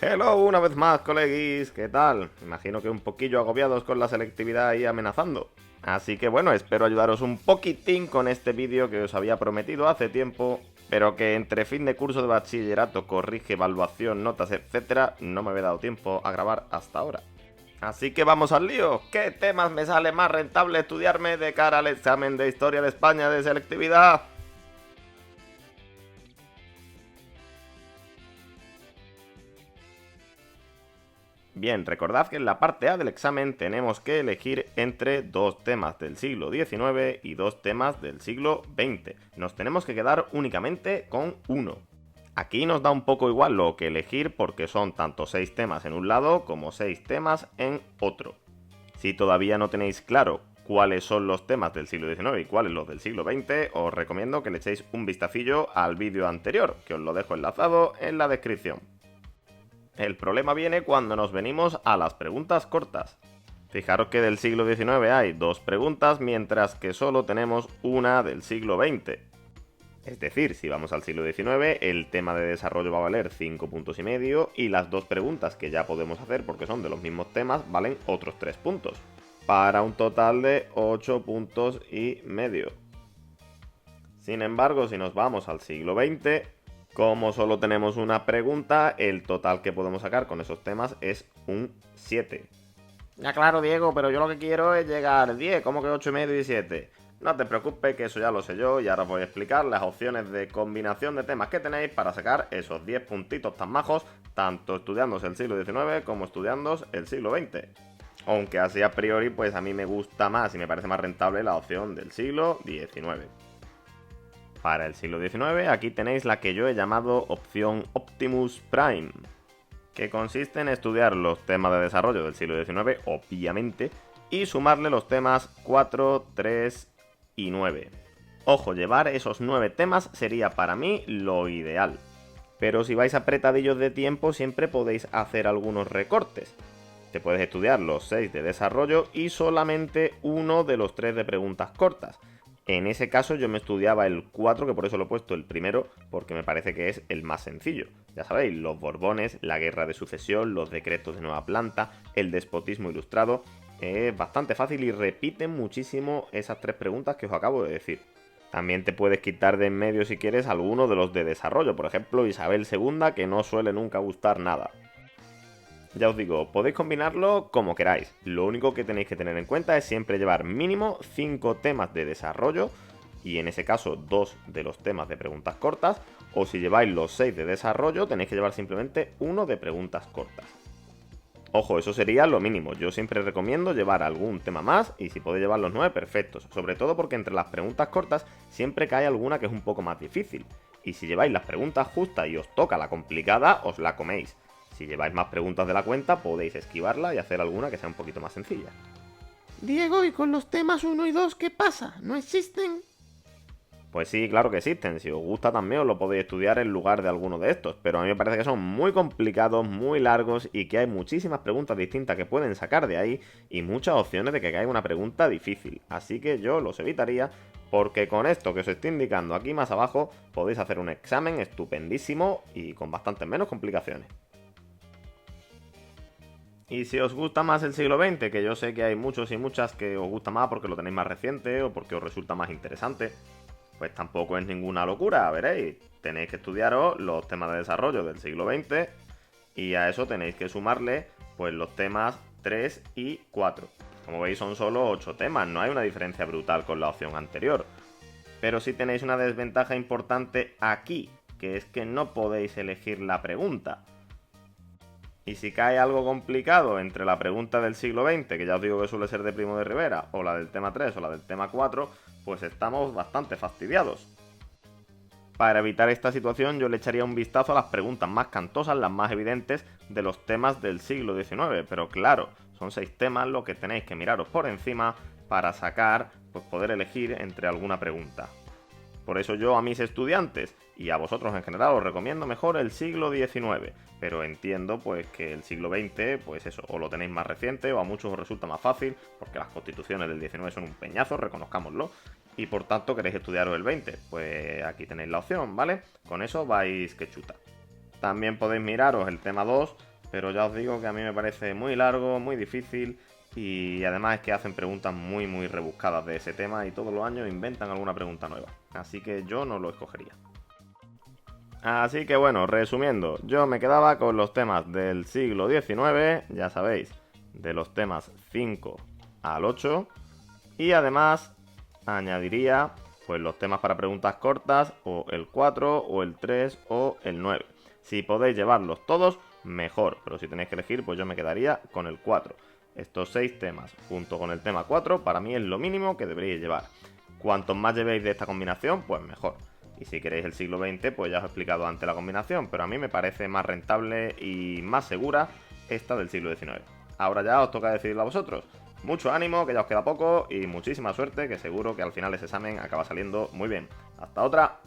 Hello, una vez más, coleguis, ¿qué tal? Imagino que un poquillo agobiados con la selectividad y amenazando. Así que bueno, espero ayudaros un poquitín con este vídeo que os había prometido hace tiempo, pero que entre fin de curso de bachillerato, corrige, evaluación, notas, etcétera, no me había dado tiempo a grabar hasta ahora. Así que vamos al lío. ¿Qué temas me sale más rentable estudiarme de cara al examen de Historia de España de selectividad? Bien, recordad que en la parte A del examen tenemos que elegir entre dos temas del siglo XIX y dos temas del siglo XX. Nos tenemos que quedar únicamente con uno. Aquí nos da un poco igual lo que elegir porque son tanto 6 temas en un lado como 6 temas en otro. Si todavía no tenéis claro cuáles son los temas del siglo XIX y cuáles los del siglo XX, os recomiendo que le echéis un vistacillo al vídeo anterior, que os lo dejo enlazado en la descripción. El problema viene cuando nos venimos a las preguntas cortas. Fijaros que del siglo XIX hay dos preguntas, mientras que solo tenemos una del siglo XX. Es decir, si vamos al siglo XIX, el tema de desarrollo va a valer 5 puntos y medio y las dos preguntas que ya podemos hacer porque son de los mismos temas valen otros 3 puntos, para un total de 8 puntos y medio. Sin embargo, si nos vamos al siglo XX, como solo tenemos una pregunta, el total que podemos sacar con esos temas es un 7. Ya claro, Diego, pero yo lo que quiero es llegar al 10, ¿cómo que 8 y medio y 7? No te preocupes, que eso ya lo sé yo y ahora os voy a explicar las opciones de combinación de temas que tenéis para sacar esos 10 puntitos tan majos, tanto estudiándose el siglo XIX como estudiándose el siglo XX. Aunque así a priori, pues a mí me gusta más y me parece más rentable la opción del siglo XIX. Para el siglo XIX, aquí tenéis la que yo he llamado opción Optimus Prime, que consiste en estudiar los temas de desarrollo del siglo XIX, obviamente, y sumarle los temas 4, 3 y 9. Ojo, llevar esos 9 temas sería para mí lo ideal. Pero si vais apretadillos de tiempo, siempre podéis hacer algunos recortes. Te puedes estudiar los 6 de desarrollo y solamente uno de los 3 de preguntas cortas. En ese caso yo me estudiaba el 4, que por eso lo he puesto el primero, porque me parece que es el más sencillo. Ya sabéis, los Borbones, la guerra de sucesión, los decretos de nueva planta, el despotismo ilustrado. Es bastante fácil y repiten muchísimo esas 3 preguntas que os acabo de decir. También te puedes quitar de en medio si quieres alguno de los de desarrollo, por ejemplo Isabel II, que no suele nunca gustar nada. Ya os digo, podéis combinarlo como queráis. Lo único que tenéis que tener en cuenta es siempre llevar mínimo 5 temas de desarrollo y en ese caso 2 de los temas de preguntas cortas, o si lleváis los 6 de desarrollo tenéis que llevar simplemente uno de preguntas cortas. Ojo, eso sería lo mínimo. Yo siempre recomiendo llevar algún tema más y si podéis llevar los 9, perfectos. Sobre todo porque entre las preguntas cortas siempre cae alguna que es un poco más difícil. Y si lleváis las preguntas justas y os toca la complicada, os la coméis. Si lleváis más preguntas de la cuenta, podéis esquivarla y hacer alguna que sea un poquito más sencilla. Diego, ¿y con los temas uno y 2 qué pasa? ¿No existen? Pues sí, claro que existen. Si os gusta también os lo podéis estudiar en lugar de alguno de estos. Pero a mí me parece que son muy complicados, muy largos y que hay muchísimas preguntas distintas que pueden sacar de ahí y muchas opciones de que caiga una pregunta difícil. Así que yo los evitaría porque con esto que os estoy indicando aquí más abajo podéis hacer un examen estupendísimo y con bastantes menos complicaciones. Y si os gusta más el siglo XX, que yo sé que hay muchos y muchas que os gusta más porque lo tenéis más reciente o porque os resulta más interesante, pues tampoco es ninguna locura, veréis. Tenéis que estudiaros los temas de desarrollo del siglo XX y a eso tenéis que sumarle pues los temas 3 y 4. Como veis son solo 8 temas, no hay una diferencia brutal con la opción anterior. Pero sí tenéis una desventaja importante aquí, que es que no podéis elegir la pregunta. Y si cae algo complicado entre la pregunta del siglo XX, que ya os digo que suele ser de Primo de Rivera, o la del tema 3 o la del tema 4, pues estamos bastante fastidiados. Para evitar esta situación yo le echaría un vistazo a las preguntas más cantosas, las más evidentes de los temas del siglo XIX, pero claro, son 6 temas lo que tenéis que miraros por encima para sacar, pues poder elegir entre alguna pregunta. Por eso yo a mis estudiantes y a vosotros en general os recomiendo mejor el siglo XIX, pero entiendo pues que el siglo XX, pues eso, o lo tenéis más reciente o a muchos os resulta más fácil, porque las constituciones del XIX son un peñazo, reconozcámoslo, y por tanto queréis estudiaros el XX, pues aquí tenéis la opción, ¿vale? Con eso vais que chuta. También podéis miraros el tema 2, pero ya os digo que a mí me parece muy largo, muy difícil y además es que hacen preguntas muy rebuscadas de ese tema y todos los años inventan alguna pregunta nueva. Así que yo no lo escogería. Así que bueno, resumiendo, yo me quedaba con los temas del siglo XIX, ya sabéis, de los temas 5 al 8, y además añadiría pues los temas para preguntas cortas, o el 4, o el 3, o el 9. Si podéis llevarlos todos, mejor, pero si tenéis que elegir, pues yo me quedaría con el 4. Estos 6 temas, junto con el tema 4, para mí es lo mínimo que deberíais llevar. Cuantos más llevéis de esta combinación, pues mejor. Y si queréis el siglo XX, pues ya os he explicado antes la combinación, pero a mí me parece más rentable y más segura esta del siglo XIX. Ahora ya os toca decidirlo a vosotros. Mucho ánimo, que ya os queda poco, y muchísima suerte, que seguro que al final ese examen acaba saliendo muy bien. ¡Hasta otra!